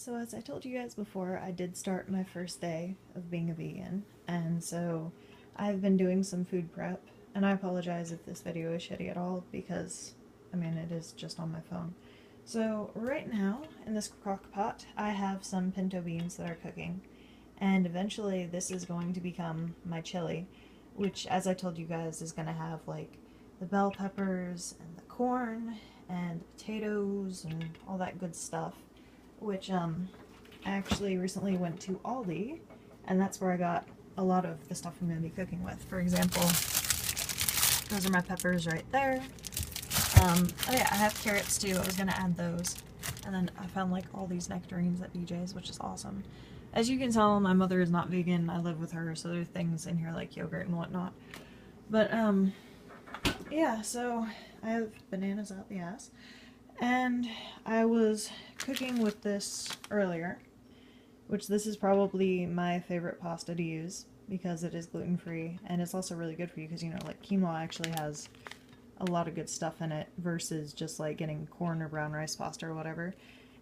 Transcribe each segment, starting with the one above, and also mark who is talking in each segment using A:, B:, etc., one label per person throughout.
A: So as I told you guys before, I did start my first day of being a vegan, and so I've been doing some food prep, and I apologize if this video is shitty at all, because, I mean, it is just on my phone. So right now, in this crock pot, I have some pinto beans that are cooking, and eventually this is going to become my chili, which, as I told you guys, is going to have, like, the bell peppers, and the corn, and the potatoes, and all that good stuff. Which, I actually recently went to Aldi, and that's where I got a lot of the stuff I'm going to be cooking with. For example, those are my peppers right there. Oh yeah, I have carrots too. I was going to add those. And then I found like all these nectarines at BJ's, which is awesome. As you can tell, my mother is not vegan. I live with her, so there are things in here like yogurt and whatnot. But, yeah, so I have bananas out the ass. And I was cooking with this earlier, which this is probably my favorite pasta to use because it is gluten-free, and it's also really good for you because, you know, like quinoa actually has a lot of good stuff in it versus just like getting corn or brown rice pasta or whatever.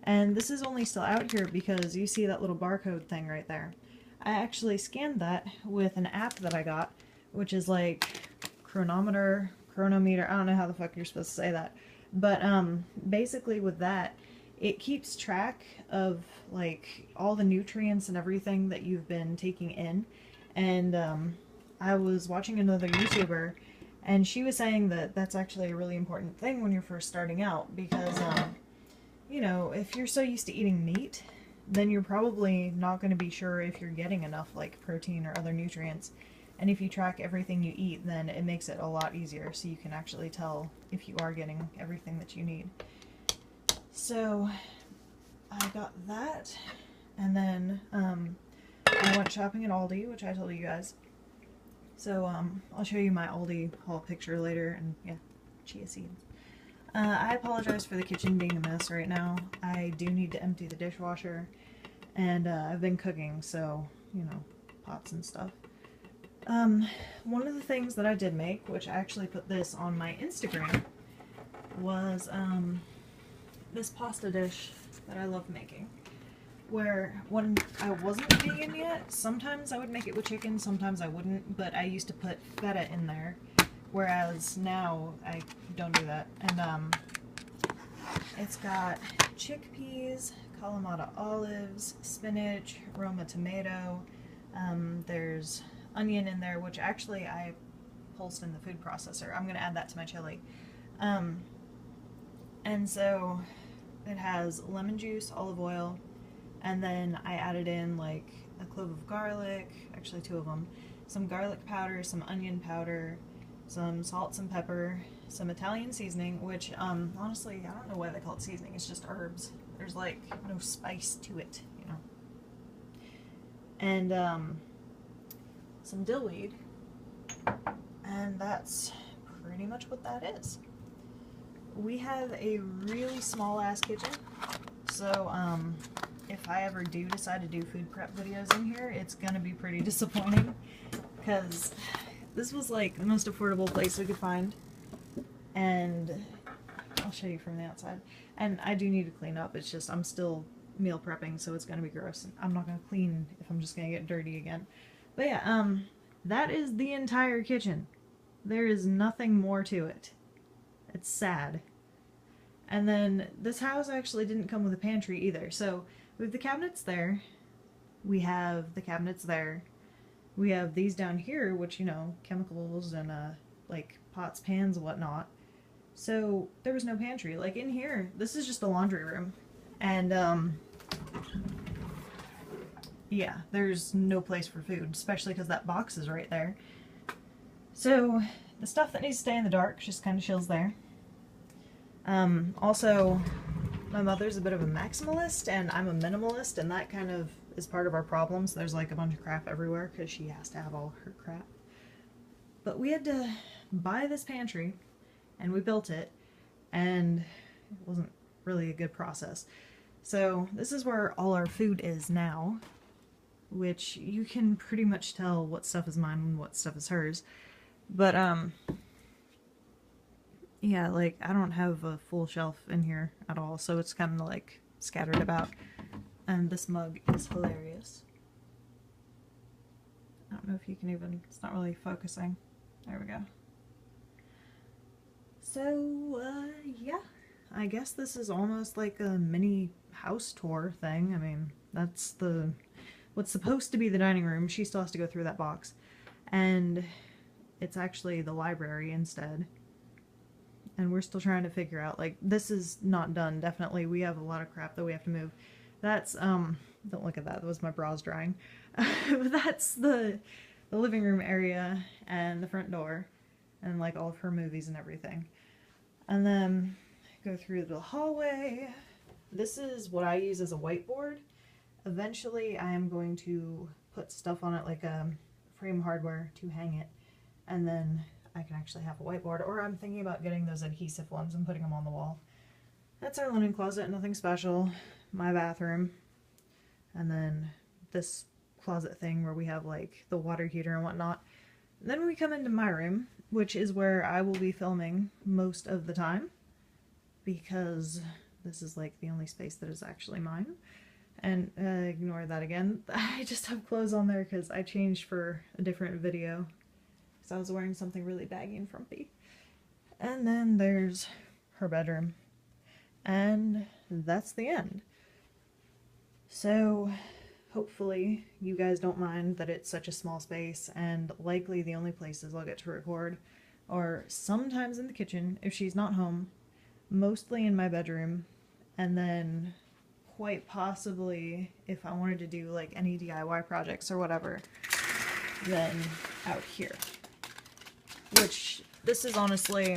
A: And this is only still out here because you see that little barcode thing right there. I actually scanned that with an app that I got, which is like chronometer, I don't know how the fuck you're supposed to say that. But basically with that, it keeps track of like all the nutrients and everything that you've been taking in. And I was watching another YouTuber, and she was saying that that's actually a really important thing when you're first starting out because, you know, if you're so used to eating meat, then you're probably not going to be sure if you're getting enough like protein or other nutrients. And if you track everything you eat, then it makes it a lot easier, so you can actually tell if you are getting everything that you need. So I got that, and then I went shopping at Aldi, which I told you guys. So I'll show you my Aldi haul picture later, and yeah, chia seeds. I apologize for the kitchen being a mess right now. I do need to empty the dishwasher, and I've been cooking, so, you know, pots and stuff. One of the things that I did make, which I actually put this on my Instagram, was, this pasta dish that I love making. Where, when I wasn't vegan yet, sometimes I would make it with chicken, sometimes I wouldn't, but I used to put feta in there, whereas now I don't do that. And, it's got chickpeas, Kalamata olives, spinach, Roma tomato, there's onion in there, which actually I pulsed in the food processor. I'm going to add that to my chili. And so it has lemon juice, olive oil, and then I added in like a clove of garlic, actually 2 of them, some garlic powder, some onion powder, some salt, some pepper, some Italian seasoning, which honestly, I don't know why they call it seasoning, it's just herbs. There's like no spice to it, you know. And some dill weed, and that's pretty much what that is. We have a really small ass kitchen, so if I ever do decide to do food prep videos in here, it's gonna be pretty disappointing because this was like the most affordable place we could find, and I'll show you from the outside. And I do need to clean up, it's just I'm still meal prepping, so it's gonna be gross. I'm not gonna clean if I'm just gonna get dirty again. But yeah, that is the entire kitchen. There is nothing more to it. It's sad. And then this house actually didn't come with a pantry either. So we have the cabinets there. We have the cabinets there. We have these down here, which, you know, chemicals and like pots, pans, whatnot. So there was no pantry. Like in here, this is just a laundry room. And yeah, there's no place for food, especially because that box is right there. So the stuff that needs to stay in the dark just kind of chills there. Also, my mother's a bit of a maximalist and I'm a minimalist, and that kind of is part of our problems. There's like a bunch of crap everywhere because she has to have all her crap. But we had to buy this pantry, and we built it, and it wasn't really a good process. So this is where all our food is now, which you can pretty much tell what stuff is mine and what stuff is hers. But, yeah, like, I don't have a full shelf in here at all, so it's kind of, like, scattered about. And this mug is hilarious. I don't know if you can even, it's not really focusing. There we go. So, yeah. I guess this is almost like a mini house tour thing. I mean, that's what's supposed to be the dining room. She still has to go through that box. And it's actually the library instead. And we're still trying to figure out, like, this is not done, definitely. We have a lot of crap that we have to move. That's, don't look at that. That was my bras drying. But that's the living room area and the front door. And, like, all of her movies and everything. And then go through the hallway. This is what I use as a whiteboard. Eventually I am going to put stuff on it, like a frame hardware to hang it, and then I can actually have a whiteboard, or I'm thinking about getting those adhesive ones and putting them on the wall. That's our linen closet, nothing special. My bathroom, and then this closet thing where we have like the water heater and whatnot. Then we come into my room, which is where I will be filming most of the time, because this is like the only space that is actually mine. And ignore that again. I just have clothes on there because I changed for a different video, because I was wearing something really baggy and frumpy. And then there's her bedroom. And that's the end. So hopefully you guys don't mind that it's such a small space, and likely the only places I'll get to record are sometimes in the kitchen if she's not home, mostly in my bedroom, and then quite possibly if I wanted to do like any DIY projects or whatever, then out here. Which, this is honestly,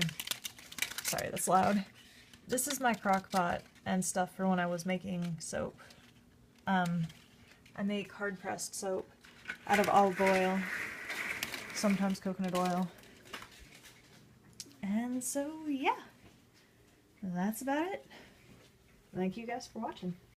A: sorry that's loud, this is my crock pot and stuff for when I was making soap. I make hard pressed soap out of olive oil, sometimes coconut oil. And so yeah, that's about it. Thank you guys for watching.